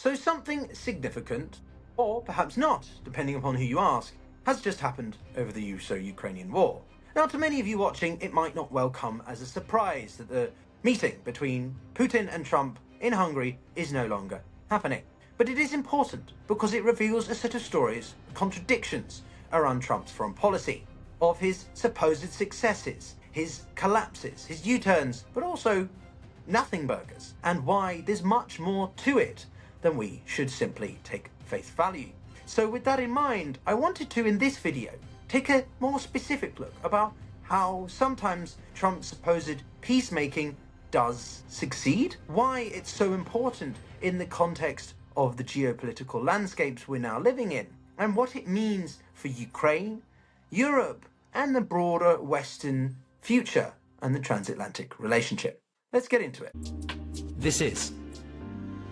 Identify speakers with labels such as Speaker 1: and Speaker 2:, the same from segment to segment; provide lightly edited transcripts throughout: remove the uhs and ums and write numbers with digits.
Speaker 1: So something significant, or perhaps not, depending upon who you ask, has just happened over the Russo-Ukrainian war. Now, to many of you watching, it might not well come as a surprise that the meeting between Putin and Trump in Hungary is no longer happening. But it is important because it reveals a set of stories, contradictions around Trump's foreign policy, of his supposed successes, his collapses, his U-turns, but also nothing burgers, and why there's much more to it than we should simply take face value. So with that in mind, I wanted to, in this video, take a more specific look about how sometimes Trump's supposed peacemaking does succeed, why it's so important in the context of the geopolitical landscapes we're now living in, and what it means for Ukraine, Europe, and the broader Western future and the transatlantic relationship. Let's get into it.
Speaker 2: This is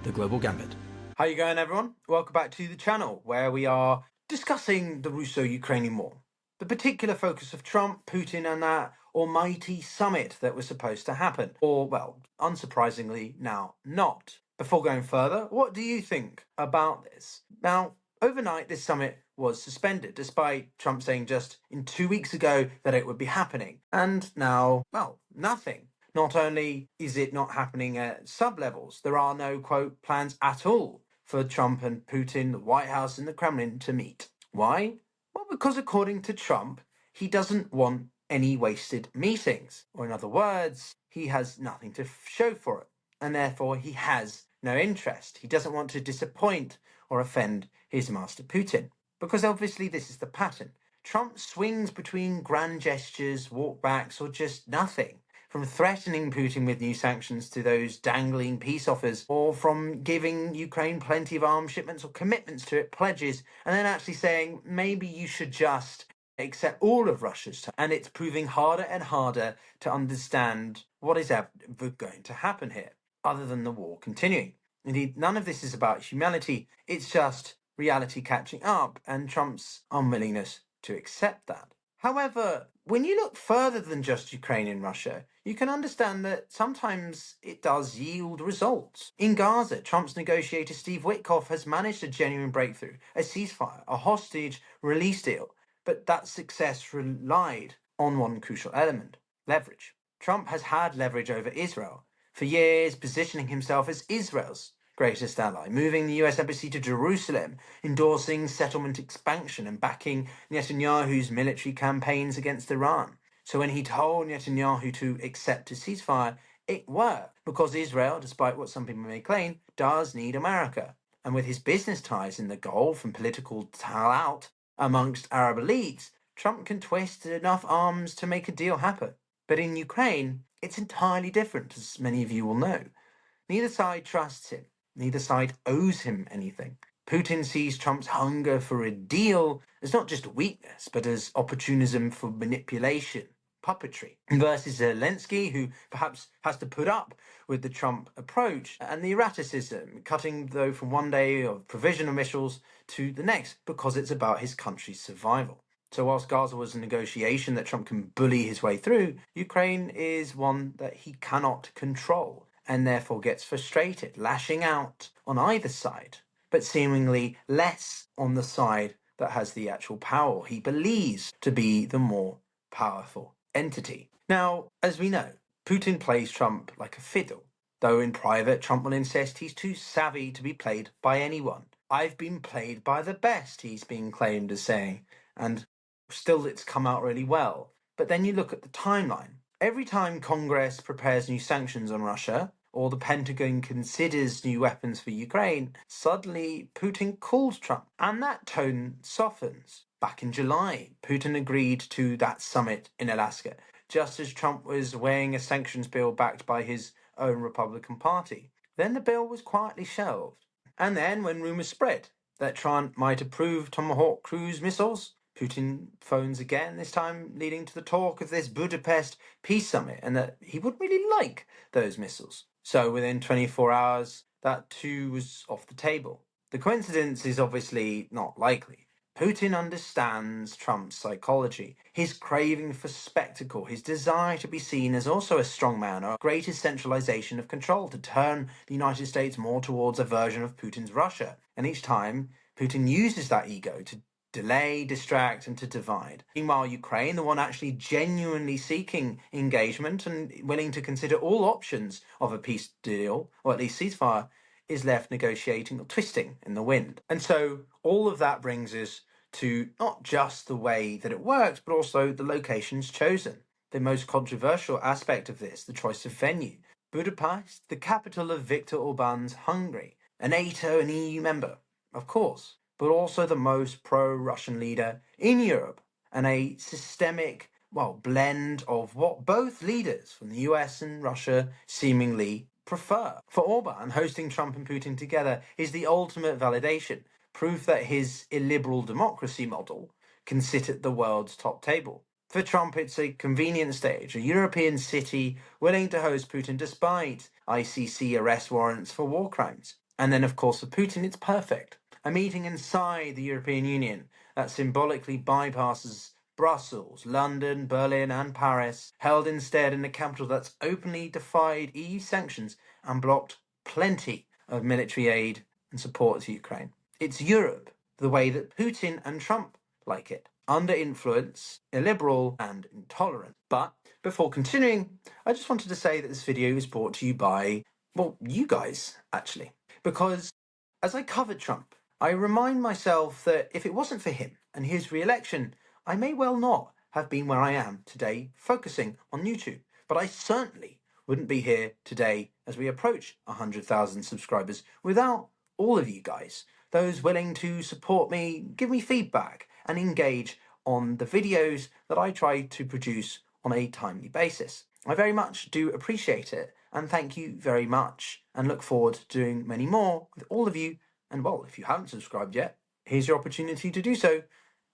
Speaker 2: The Global Gambit.
Speaker 1: How you going, everyone? Welcome back to the channel, where we are discussing the Russo-Ukrainian war, the particular focus of Trump, Putin, and that almighty summit that was supposed to happen, or, well, unsurprisingly, now not. Before going further, what do you think about this? Now, overnight, this summit was suspended, despite Trump saying just in 2 weeks ago that it would be happening. And now, well, nothing. Not only is it not happening at sub-levels, there are no, quote, plans at all for Trump and Putin, the White House and the Kremlin to meet. Why? Well, because according to Trump, he doesn't want any wasted meetings. Or in other words, he has nothing to show for it. And therefore, he has no interest. He doesn't want to disappoint or offend his master Putin. Because obviously this is the pattern. Trump swings between grand gestures, walkbacks, or just nothing. From threatening Putin with new sanctions to those dangling peace offers, or from giving Ukraine plenty of arms shipments or commitments to it, pledges, and then actually saying, maybe you should just accept all of Russia's terms. And it's proving harder and harder to understand what is ever going to happen here, other than the war continuing. Indeed, none of this is about humanity. It's just reality catching up and Trump's unwillingness to accept that. However, when you look further than just Ukraine and Russia, you can understand that sometimes it does yield results. In Gaza, Trump's negotiator Steve Witkoff has managed a genuine breakthrough, a ceasefire, a hostage release deal. But that success relied on one crucial element: leverage. Trump has had leverage over Israel for years, positioning himself as Israel's greatest ally, moving the US embassy to Jerusalem, endorsing settlement expansion and backing Netanyahu's military campaigns against Iran. So when he told Netanyahu to accept a ceasefire, it worked, because Israel, despite what some people may claim, does need America. And with his business ties in the Gulf and political clout amongst Arab elites, Trump can twist enough arms to make a deal happen. But in Ukraine, it's entirely different, as many of you will know. Neither side trusts him. Neither side owes him anything. Putin sees Trump's hunger for a deal as not just weakness, but as opportunism for manipulation, puppetry, versus Zelensky, who perhaps has to put up with the Trump approach and the erraticism, cutting though from one day of provisional missiles to the next, because it's about his country's survival. So whilst Gaza was a negotiation that Trump can bully his way through, Ukraine is one that he cannot control, and therefore gets frustrated, lashing out on either side, but seemingly less on the side that has the actual power he believes to be the more powerful entity. Now, as we know, Putin plays Trump like a fiddle, though in private Trump will insist he's too savvy to be played by anyone. I've been played by the best, he's been claimed as saying, and still it's come out really well. But then you look at the timeline. Every time Congress prepares new sanctions on Russia, or the Pentagon considers new weapons for Ukraine, suddenly Putin calls Trump, and that tone softens. Back in July, Putin agreed to that summit in Alaska, just as Trump was weighing a sanctions bill backed by his own Republican Party. Then the bill was quietly shelved. And then, when rumours spread that Trump might approve Tomahawk cruise missiles, Putin phones again, this time leading to the talk of this Budapest peace summit, and that he would really like those missiles. So within 24 hours, that too was off the table. The coincidence is obviously not likely. Putin understands Trump's psychology, his craving for spectacle, his desire to be seen as also a strongman, or a greater centralization of control to turn the United States more towards a version of Putin's Russia. And each time, Putin uses that ego to delay, distract, and to divide. Meanwhile, Ukraine, the one actually genuinely seeking engagement and willing to consider all options of a peace deal, or at least ceasefire, is left negotiating or twisting in the wind. And so all of that brings us to not just the way that it works, but also the locations chosen. The most controversial aspect of this, the choice of venue. Budapest, the capital of Viktor Orban's Hungary, a NATO and EU member, of course, but also the most pro-Russian leader in Europe, and a systemic, blend of what both leaders from the US and Russia seemingly prefer. For Orban, hosting Trump and Putin together is the ultimate validation, proof that his illiberal democracy model can sit at the world's top table. For Trump, it's a convenient stage, a European city willing to host Putin despite ICC arrest warrants for war crimes. And then, of course, for Putin, it's perfect. A meeting inside the European Union that symbolically bypasses Brussels, London, Berlin, and Paris, held instead in a capital that's openly defied EU sanctions and blocked plenty of military aid and support to Ukraine. It's Europe, the way that Putin and Trump like it. Under influence, illiberal, and intolerant. But before continuing, I just wanted to say that this video is brought to you by, you guys, actually. Because as I covered Trump, I remind myself that if it wasn't for him and his re-election, I may well not have been where I am today, focusing on YouTube. But I certainly wouldn't be here today as we approach 100,000 subscribers without all of you guys, those willing to support me, give me feedback, and engage on the videos that I try to produce on a timely basis. I very much do appreciate it, and thank you very much, and look forward to doing many more with all of you. And if you haven't subscribed yet, here's your opportunity to do so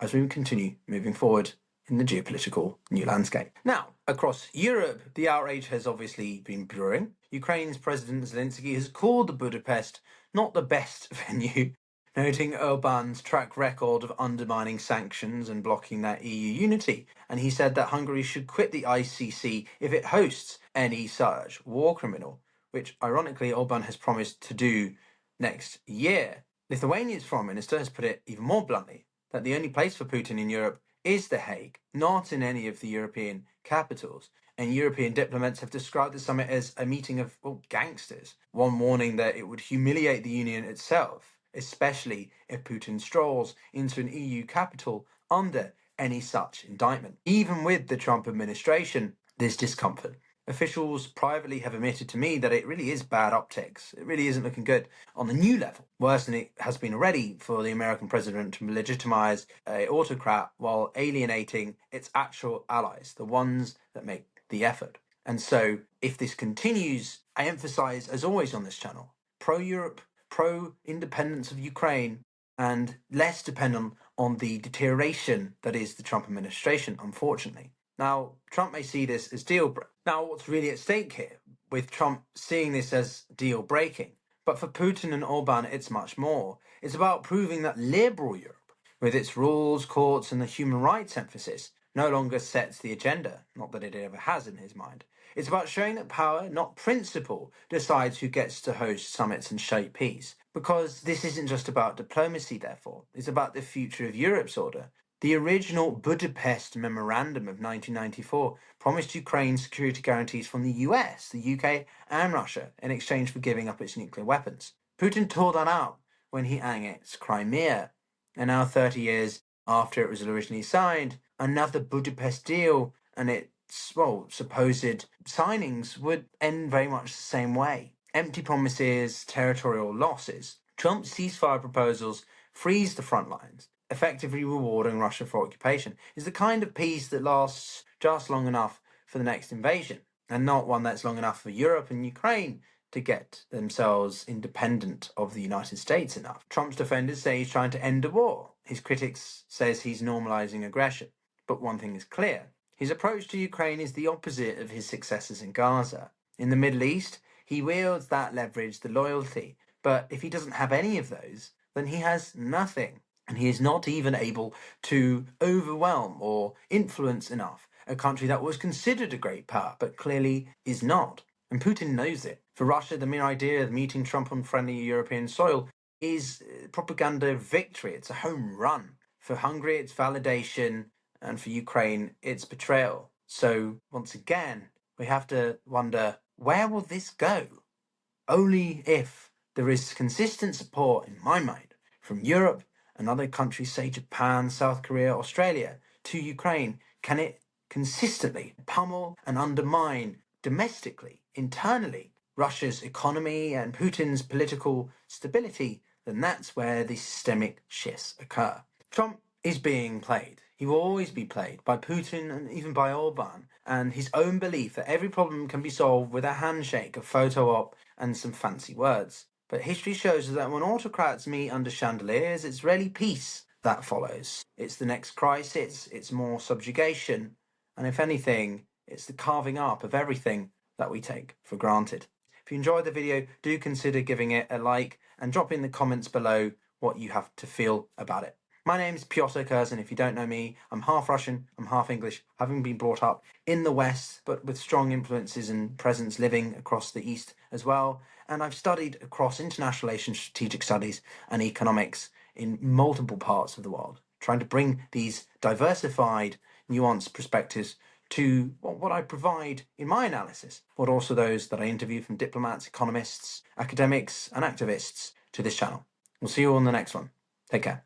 Speaker 1: as we continue moving forward in the geopolitical new landscape. Now, across Europe, the outrage has obviously been brewing. Ukraine's President Zelensky has called the Budapest not the best venue, noting Orban's track record of undermining sanctions and blocking that EU unity. And he said that Hungary should quit the ICC if it hosts any such war criminal, which ironically Orban has promised to do next year. Lithuania's foreign minister has put it even more bluntly, that the only place for Putin in Europe is The Hague, not in any of the European capitals. And European diplomats have described the summit as a meeting of, gangsters, one warning that it would humiliate the Union itself, especially if Putin strolls into an EU capital under any such indictment. Even with the Trump administration, there's discomfort. Officials privately have admitted to me that it really is bad optics. It really isn't looking good on the new level. Worse than it has been already for the American president to legitimize an autocrat while alienating its actual allies, the ones that make the effort. And so, if this continues, I emphasize, as always on this channel, pro-Europe, pro-independence of Ukraine, and less dependent on the deterioration that is the Trump administration, unfortunately. Now, Trump may see this as deal breaking. Now, what's really at stake here, with Trump seeing this as deal breaking? But for Putin and Orban, it's much more. It's about proving that liberal Europe, with its rules, courts, and the human rights emphasis, no longer sets the agenda. Not that it ever has in his mind. It's about showing that power, not principle, decides who gets to host summits and shape peace. Because this isn't just about diplomacy, therefore. It's about the future of Europe's order. The original Budapest Memorandum of 1994 promised Ukraine security guarantees from the US, the UK, and Russia in exchange for giving up its nuclear weapons. Putin tore that out when he annexed Crimea. And now, 30 years after it was originally signed, another Budapest deal and its, supposed signings would end very much the same way. Empty promises, territorial losses. Trump's ceasefire proposals freeze the front lines, effectively rewarding Russia for occupation, is the kind of peace that lasts just long enough for the next invasion, and not one that's long enough for Europe and Ukraine to get themselves independent of the United States enough. Trump's defenders say he's trying to end a war. His critics says he's normalizing aggression. But one thing is clear. His approach to Ukraine is the opposite of his successors in Gaza. In the Middle East, he wields that leverage, the loyalty. But if he doesn't have any of those, then he has nothing. And he is not even able to overwhelm or influence enough a country that was considered a great power, but clearly is not. And Putin knows it. For Russia, the mere idea of meeting Trump on friendly European soil is propaganda victory. It's a home run. For Hungary, it's validation, and for Ukraine, it's betrayal. So, once again, we have to wonder, where will this go? Only if there is consistent support, in my mind, from Europe and other countries, say Japan, South Korea, Australia, to Ukraine, can it consistently pummel and undermine domestically, internally, Russia's economy and Putin's political stability, then that's where the systemic shifts occur. Trump is being played. He will always be played by Putin and even by Orban, and his own belief that every problem can be solved with a handshake, a photo op, and some fancy words. But history shows us that when autocrats meet under chandeliers, it's rarely peace that follows. It's the next crisis, it's more subjugation, and if anything, it's the carving up of everything that we take for granted. If you enjoyed the video, do consider giving it a like and drop in the comments below what you have to feel about it. My name's Pyotr Kurzin. If you don't know me, I'm half Russian, I'm half English, having been brought up in the West, but with strong influences and presence living across the East as well. And I've studied across international relations, strategic studies, and economics in multiple parts of the world, trying to bring these diversified, nuanced perspectives to what I provide in my analysis, but also those that I interview from diplomats, economists, academics, and activists to this channel. We'll see you on the next one. Take care.